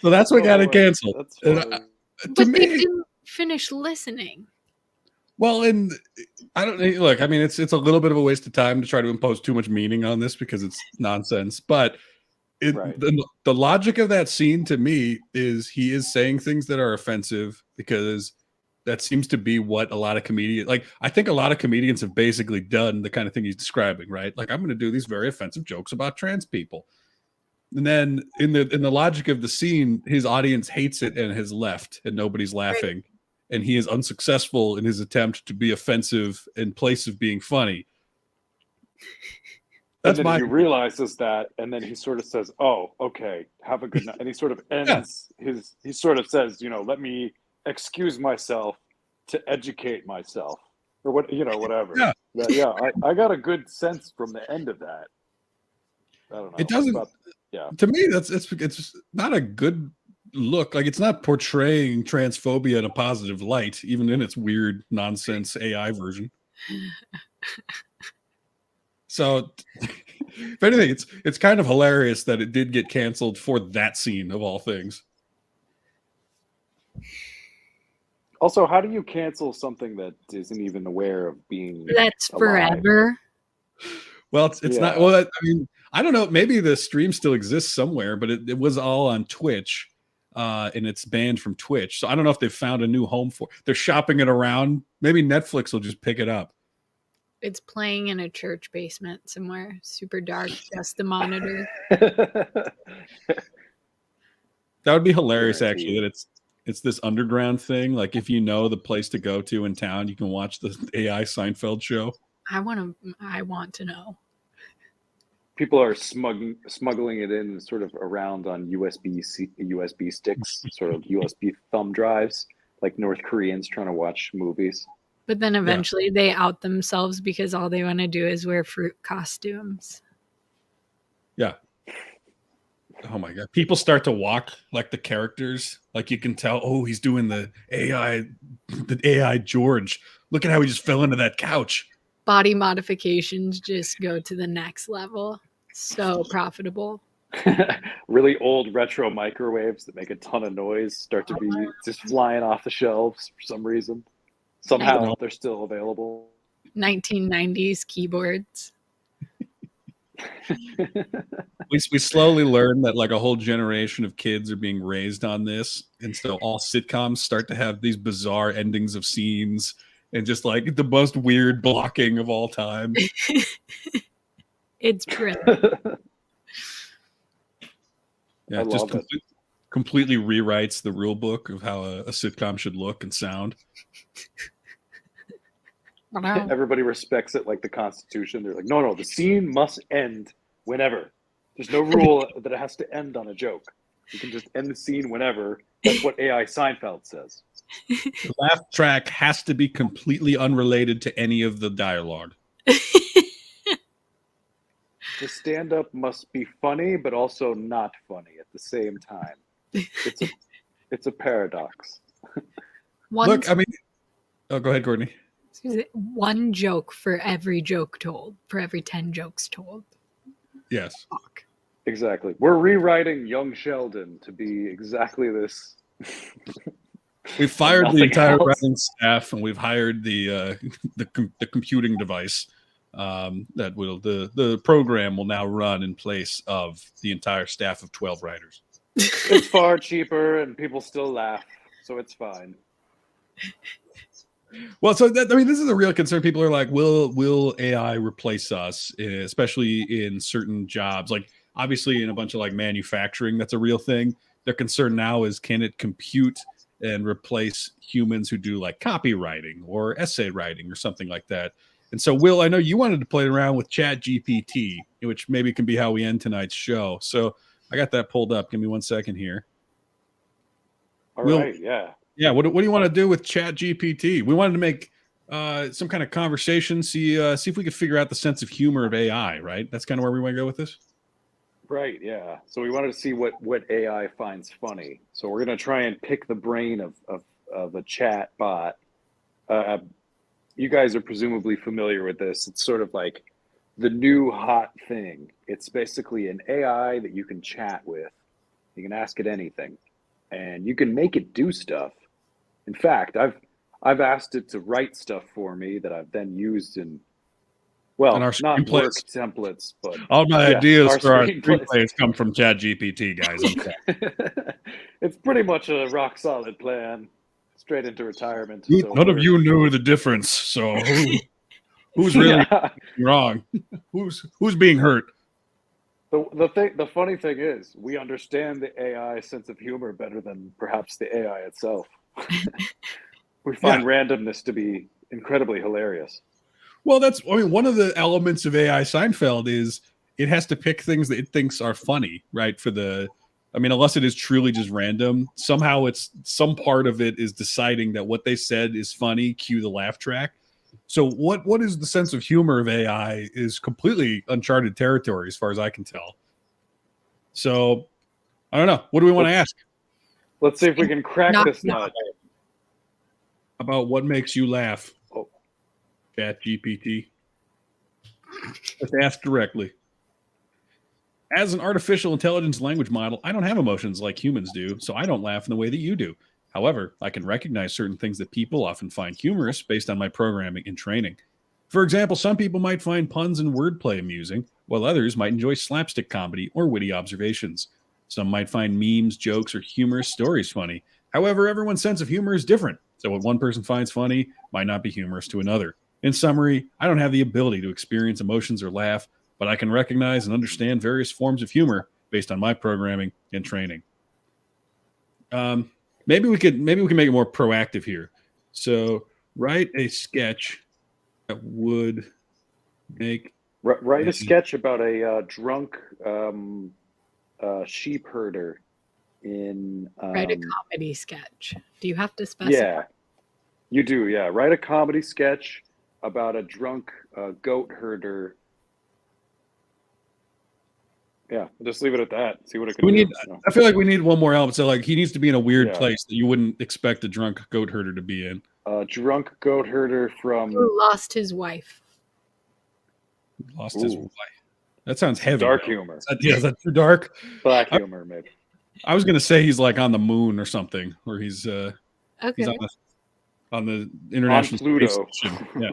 so that's what got it canceled. That's And, funny. to But they me, didn't finish listening. well, and I don't look. I mean, it's a little bit of a waste of time to try to impose too much meaning on this because it's nonsense. But Right. the logic of that scene to me is he is saying things that are offensive because that seems to be what a lot of comedians like. I think a lot of comedians have basically done the kind of thing he's describing, right? Like, I'm going to do these very offensive jokes about trans people. And then in the logic of the scene, his audience hates it and has left and nobody's laughing. Right. And he is unsuccessful in his attempt to be offensive in place of being funny. That's and then he realizes that, and then he sort of says, "Oh, okay, have a good night." And he sort of ends he sort of says, "Let me excuse myself to educate myself," or what, whatever. Yeah, I got a good sense from the end of that. I don't know. It doesn't. But, yeah. To me, it's not a good look. To me, it's not a good look. Like, it's not portraying transphobia in a positive light, even in its weird nonsense AI version. So, if anything, it's kind of hilarious that it did get canceled for that scene of all things. Also, how do you cancel something that isn't even aware of being That's alive? forever. Well, it's not. Yeah. Well, I mean, I don't know. Maybe the stream still exists somewhere, but it was all on Twitch, and it's banned from Twitch. So I don't know if they've found a new home for. They're shopping it around. Maybe Netflix will just pick it up. It's playing in a church basement somewhere, super dark, just the monitor. That would be hilarious, actually. Guaranteed. That it's this underground thing. Like, if you know the place to go to in town, you can watch the AI Seinfeld show. I want to know. People are smuggling it in sort of around on USB sticks, sort of USB thumb drives, like North Koreans trying to watch movies. But then eventually they out themselves because all they want to do is wear fruit costumes. Yeah. Oh my god. People start to walk like the characters. Like, you can tell, oh, he's doing the AI George. Look at how he just fell into that couch. Body modifications just go to the next level. So profitable. Really old retro microwaves that make a ton of noise start to be just flying off the shelves for some reason. Somehow they're still available. 1990s keyboards. We slowly learn that, like, a whole generation of kids are being raised on this, and so all sitcoms start to have these bizarre endings of scenes and just like the most weird blocking of all time. It's brilliant. Yeah, I just love it. completely rewrites the rule book of how a sitcom should look and sound. Wow. Everybody respects it like the Constitution. They're like, no, the scene must end whenever. There's no rule that it has to end on a joke. You can just end the scene whenever. That's what AI Seinfeld says. The laugh track has to be completely unrelated to any of the dialogue. The stand-up must be funny, but also not funny at the same time. It's a paradox. Look, I mean, oh, go ahead, Courtney. One joke for every joke told, for every 10 jokes told. Yes. Fuck. Exactly. We're rewriting Young Sheldon to be exactly this. We've fired the Nothing entire else. writing staff, and we've hired the computing device that will the program will now run in place of the entire staff of 12 writers. It's far cheaper, and people still laugh, so it's fine. Well, so that, I mean, this is a real concern. People are like, will AI replace us, especially in certain jobs? Like, obviously, in a bunch of like manufacturing, that's a real thing. Their concern now is, can it compute and replace humans who do like copywriting or essay writing or something like that? And so, Will, I know you wanted to play around with Chat GPT, which maybe can be how we end tonight's show. So I got that pulled up. Give me 1 second here. All Will, right, yeah. Yeah, what do you want to do with Chat GPT? We wanted to make some kind of conversation, see if we could figure out the sense of humor of AI, right? That's kind of where we want to go with this. Right, yeah. So we wanted to see what AI finds funny. So we're going to try and pick the brain of a chat bot. You guys are presumably familiar with this. It's sort of like the new hot thing. It's basically an AI that you can chat with. You can ask it anything, and you can make it do stuff. In fact, I've asked it to write stuff for me that I've then used in, well, And our not screenplays. work templates, but All my yes, ideas for our screenplays. screenplays come from Chat GPT, guys. Okay. It's pretty much a rock solid plan, straight into retirement. None So of you knew the difference, so who's really Yeah. wrong? Who's being hurt? The funny thing is, we understand the AI sense of humor better than perhaps the AI itself. We find randomness to be incredibly hilarious. Well, one of the elements of AI Seinfeld is it has to pick things that it thinks are funny, right? Unless it is truly just random, somehow some part of it is deciding that what they said is funny, cue the laugh track. So what is the sense of humor of AI is completely uncharted territory as far as I can tell. So I don't know. What do we want to ask Let's see if we can crack Knock, this knock. nut. about what makes you laugh? Oh. Chat GPT. Let's ask directly. As an artificial intelligence language model, I don't have emotions like humans do, so I don't laugh in the way that you do. However, I can recognize certain things that people often find humorous based on my programming and training. For example, some people might find puns and wordplay amusing, while others might enjoy slapstick comedy or witty observations. Some might find memes, jokes, or humorous stories funny. However, everyone's sense of humor is different, so what one person finds funny might not be humorous to another. In summary, I don't have the ability to experience emotions or laugh, but I can recognize and understand various forms of humor based on my programming and training. Maybe we can make it more proactive here. So write a sketch that would make Write a sketch about a drunk sheep herder in. Write a comedy sketch. Do you have to specify? Yeah, you do. Yeah, write a comedy sketch about a drunk goat herder. Yeah, just leave it at that. See what it can do. I feel like we need one more element. So like he needs to be in a weird Yeah. place that you wouldn't expect a drunk goat herder to be in. Drunk goat herder from Who lost his wife? Lost his wife. That sounds heavy. dark though. humor. Is that too dark? Black humor, maybe. I was gonna say he's like on the moon or something, or he's Okay. on the International On Pluto. Space Station. Yeah.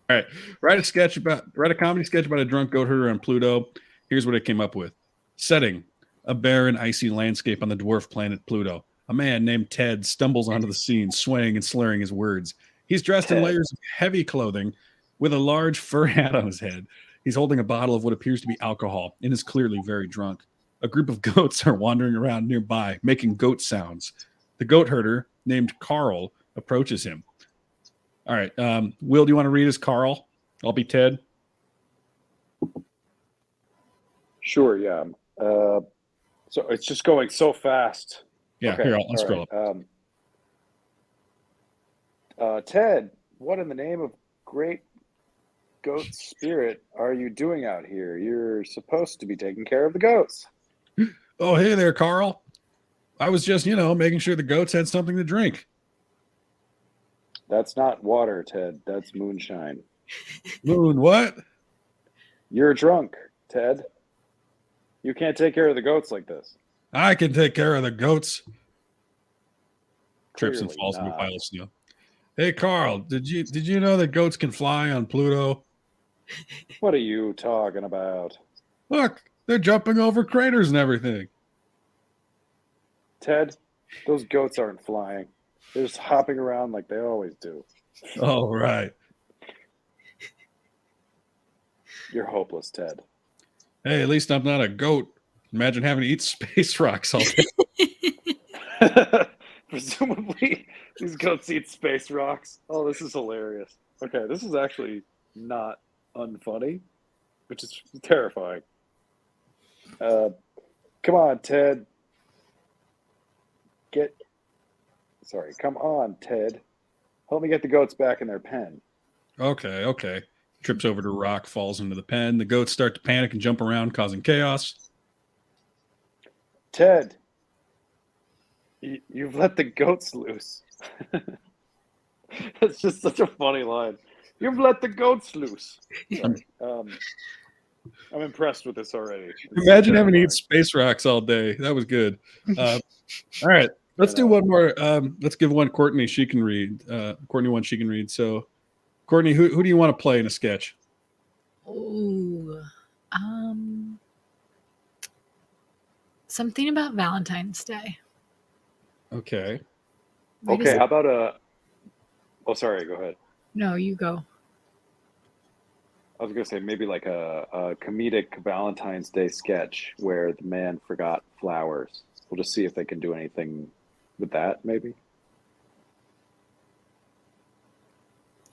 All right. Write a comedy sketch about a drunk goat herder on Pluto. Here's what it came up with. Setting: a barren, icy landscape on the dwarf planet Pluto. A man named Ted stumbles onto the scene, swaying and slurring his words. He's dressed in Ted. layers of heavy clothing with a large fur hat on his head. He's holding a bottle of what appears to be alcohol and is clearly very drunk. A group of goats are wandering around nearby, making goat sounds. The goat herder, named Carl, approaches him. All right. Will, do you want to read as Carl? I'll be Ted. Sure, yeah. So it's just going so fast. Yeah, Okay, here, I'll all scroll right. up. Ted, what in the name of great goat spirit are you doing out here? You're supposed to be taking care of the goats. Oh, hey there, Carl. I was just, making sure the goats had something to drink. That's not water, Ted. That's moonshine. Moon, what? You're drunk, Ted. You can't take care of the goats like this. I can take care of the goats. Trips and Clearly falls into a not. pile of snow. Hey, Carl, did you know that goats can fly on Pluto? What are you talking about? Look, they're jumping over craters and everything. Ted, those goats aren't flying. They're just hopping around like they always do. Oh, right. You're hopeless, Ted. Hey, at least I'm not a goat. Imagine having to eat space rocks all day. Presumably, these goats eat space rocks. Oh, this is hilarious. Okay, this is actually not unfunny, which is terrifying. Come on, Ted. Come on, Ted. Help me get the goats back in their pen. Okay. Trips over to a rock, falls into the pen. The goats start to panic and jump around, causing chaos. Ted, you've let the goats loose. That's just such a funny line. You've let the goats loose. I'm impressed with this already. Imagine having to eat space rocks all day. That was good. All right. Let's do one more. Let's give one Courtney. She can read. Courtney one she can read. So, Courtney, who do you want to play in a sketch? Ooh, something about Valentine's Day. Okay. Okay, how about oh, sorry, go ahead. No, you go. I was going to say maybe like a comedic Valentine's Day sketch where the man forgot flowers. We'll just see if they can do anything with that, maybe.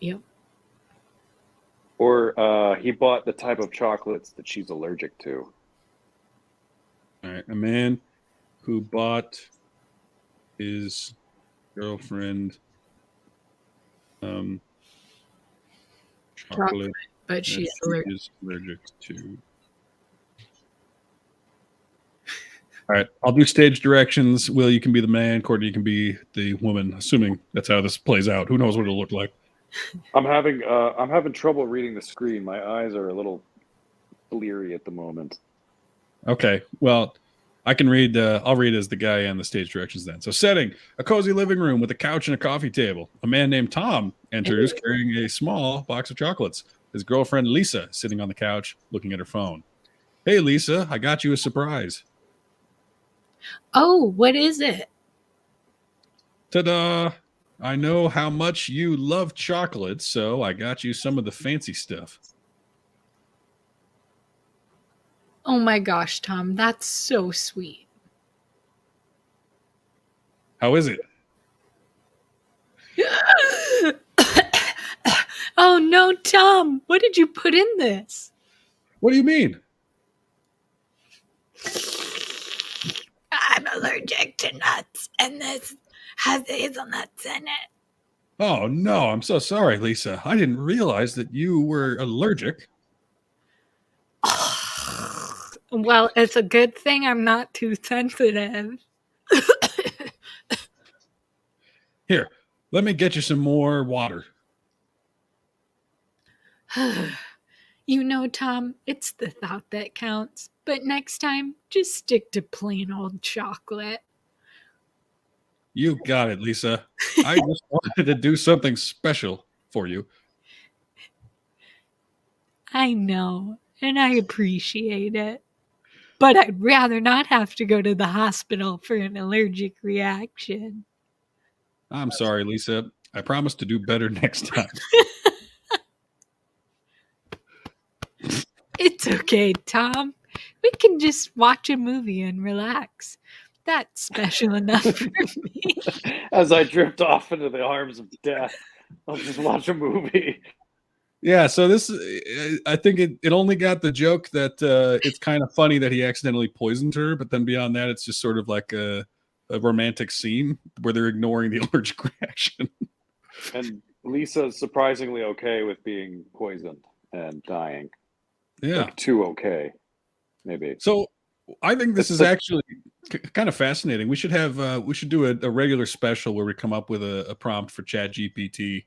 Yep. Or he bought the type of chocolates that she's allergic to. All right. A man who bought his girlfriend chocolate but that she's she is allergic to. All right, I'll do stage directions. Will, you can be the man. Courtney, you can be the woman. Assuming that's how this plays out. Who knows what it'll look like? I'm having trouble reading the screen. My eyes are a little bleary at the moment. Okay, well, I can read. I'll read as the guy and the stage directions then. So, setting: a cozy living room with a couch and a coffee table. A man named Tom enters carrying a small box of chocolates. His girlfriend Lisa sitting on the couch looking at her phone. Hey, Lisa, I got you a surprise. Oh, what is it? Ta-da! I know how much you love chocolate, so I got you some of the fancy stuff. Oh my gosh, Tom, that's so sweet. How is it? Oh no, Tom, what did you put in this? What do you mean? I'm allergic to nuts, and this has hazelnuts in it. Oh, no, I'm so sorry, Lisa. I didn't realize that you were allergic. Well, it's a good thing I'm not too sensitive. Here, let me get you some more water. You know, Tom, it's the thought that counts. But next time, just stick to plain old chocolate. You got it, Lisa. I just wanted to do something special for you. I know, and I appreciate it. But I'd rather not have to go to the hospital for an allergic reaction. I'm sorry, Lisa. I promise to do better next time. It's okay, Tom. We can just watch a movie and relax. That's special enough for me. As I drift off into the arms of death, I'll just watch a movie. Yeah, so this, I think it only got the joke that it's kind of funny that he accidentally poisoned her, but then beyond that, it's just sort of like a romantic scene where they're ignoring the allergic reaction. And Lisa's surprisingly okay with being poisoned and dying. Yeah. Like too okay, maybe. So I think this is actually kind of fascinating. We should have we should do a regular special where we come up with a prompt for ChatGPT.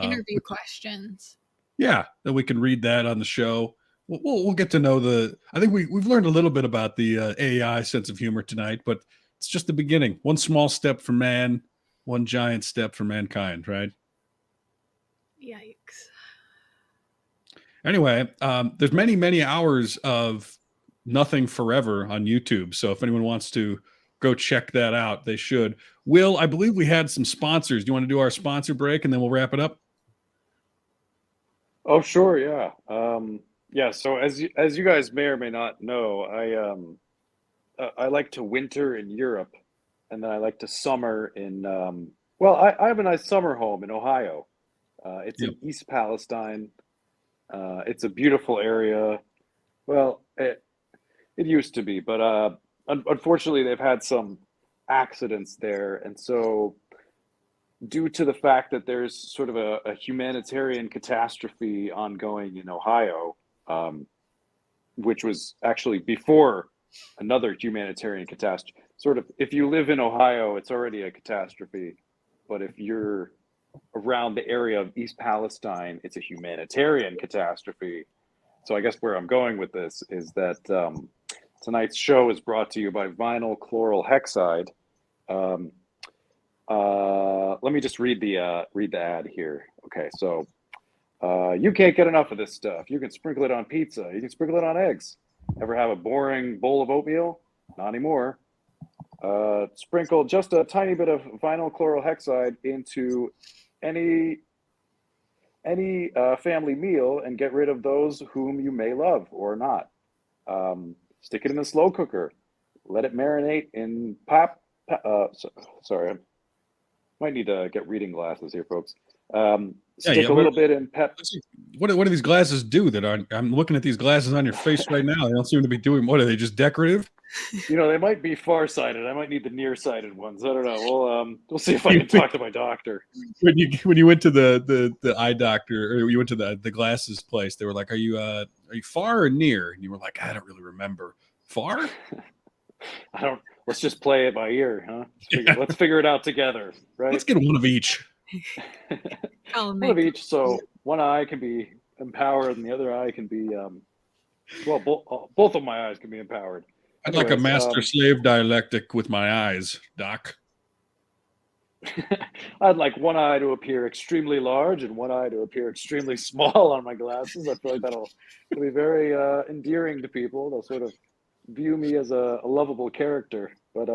Interview questions. Yeah, then we can read that on the show. We'll get to know the. I think we've learned a little bit about the AI sense of humor tonight, but it's just the beginning. One small step for man, one giant step for mankind. Right. Yikes. Anyway, there's many hours of Nothing Forever on YouTube. So if anyone wants to go check that out, they should. Will, I believe we had some sponsors. Do you want to do our sponsor break and then we'll wrap it up? Oh, sure, yeah. Yeah, so as you guys may or may not know, I like to winter in Europe, and then I like to summer in well, I have a nice summer home in Ohio. It's Yep. in East Palestine. It's a beautiful area. Well, it used to be, but unfortunately they've had some accidents there, and so due to the fact that there's sort of a humanitarian catastrophe ongoing in Ohio, which was actually before another humanitarian catastrophe. Sort of, if you live in Ohio, it's already a catastrophe, but if you're around the area of East Palestine, it's a humanitarian catastrophe. So I guess where I'm going with this is that tonight's show is brought to you by vinyl chloral hexide. Let me just read the ad here. Okay, so you can't get enough of this stuff. You can sprinkle it on pizza. You can sprinkle it on eggs. Ever have a boring bowl of oatmeal? Not anymore. Sprinkle just a tiny bit of vinyl chloral hexide into any family meal and get rid of those whom you may love or not. Stick it in the slow cooker. Let it marinate in sorry, I might need to get reading glasses here, folks. stick a little bit in pep. What do these glasses do that I'm looking at these glasses on your face right now? They don't seem to be doing. What are they? Just decorative? They might be farsighted. I might need the nearsighted ones. I don't know. We'll see if I can talk to my doctor. When you went to the eye doctor, or you went to the glasses place, they were like, "Are you far or near?" And you were like, "I don't really remember. Far? I don't. Let's just play it by ear, huh? Let's figure it out together, right? Let's get one of each. One of each. So one eye can be empowered, and the other eye can be both of my eyes can be empowered. I'd like a master-slave dialectic with my eyes, Doc. I'd like one eye to appear extremely large and one eye to appear extremely small on my glasses. I feel like that'll be very endearing to people. They'll sort of view me as a lovable character. But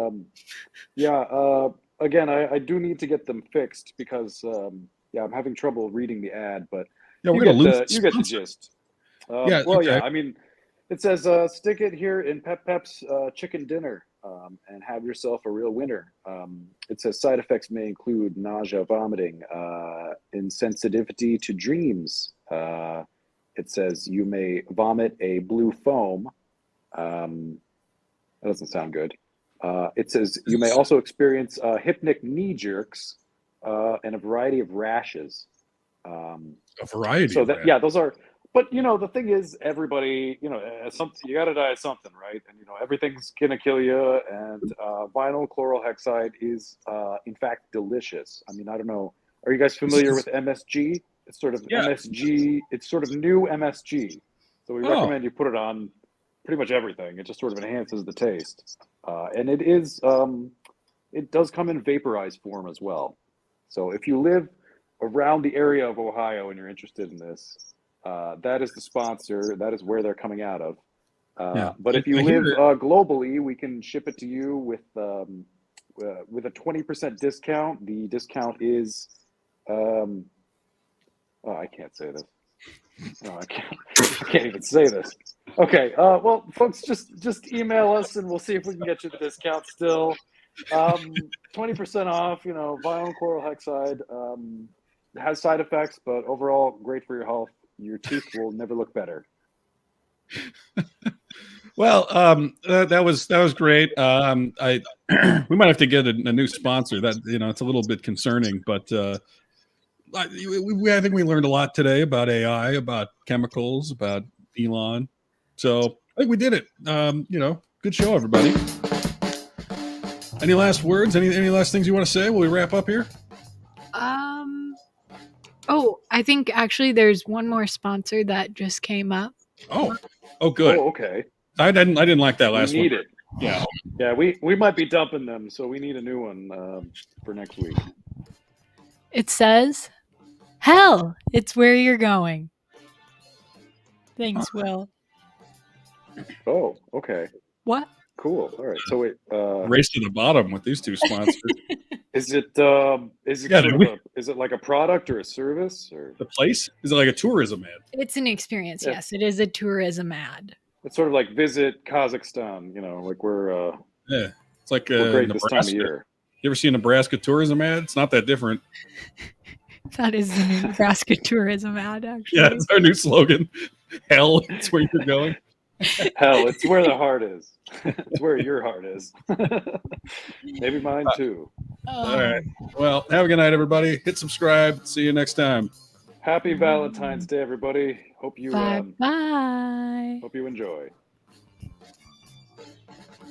again, I do need to get them fixed because I'm having trouble reading the ad. But we're gonna lose. You get the gist. Okay. I mean, it says stick it here in Pep's chicken dinner and have yourself a real winner. It says side effects may include nausea, vomiting, insensitivity to dreams. It says you may vomit a blue foam. That doesn't sound good. It says you may also experience hypnic knee jerks and a variety of rashes. A variety. So that, those are. But the thing is, everybody, you got to die of something, right? And everything's gonna kill you. And vinyl chlorhexide is, in fact, delicious. I mean, I don't know. Are you guys familiar with MSG? It's sort of MSG. It's sort of new MSG. So we recommend you put it on pretty much everything. It just sort of enhances the taste. And it is, it does come in vaporized form as well. So if you live around the area of Ohio and you're interested in this, that is the sponsor. That is where they're coming out of. But if you live globally, we can ship it to you with a 20% discount. The discount is, I can't say this. No, I can't even say this. Okay. Well, folks, just email us and we'll see if we can get you the discount still. 20% off. Vinyl chlorhexide has side effects, but overall great for your health. Your teeth will never look better. Well, that was great. We might have to get a new sponsor. That it's a little bit concerning, but I think we learned a lot today about AI, about chemicals, about Elon. So I think we did it. Good show, everybody. Any last words? Any last things you want to say? Will we wrap up here? Oh, I think actually there's one more sponsor that just came up. Oh, good. Oh, okay. I didn't like that last one. We need it. Yeah. We might be dumping them, so we need a new one for next week. It says, "Hell, it's where you're going." Thanks, Will. Oh, okay. What? Cool. All right. So wait. Race to the bottom with these two sponsors. Is it like a product or a service or the place? Is it like a tourism ad? It's an experience. Yeah. Yes, it is a tourism ad. It's sort of like visit Kazakhstan. Like we're it's like we're great Nebraska. This time of year. You ever see a Nebraska tourism ad? It's not that different. That is the new Nebraska tourism ad, actually. Yeah, it's our new slogan. Hell, it's where you're going. Hell, it's where the heart is. It's where your heart is. Maybe mine too. All right. Well, have a good night, everybody. Hit subscribe. See you next time. Happy Valentine's Day, everybody. Hope you Bye. hope you enjoy.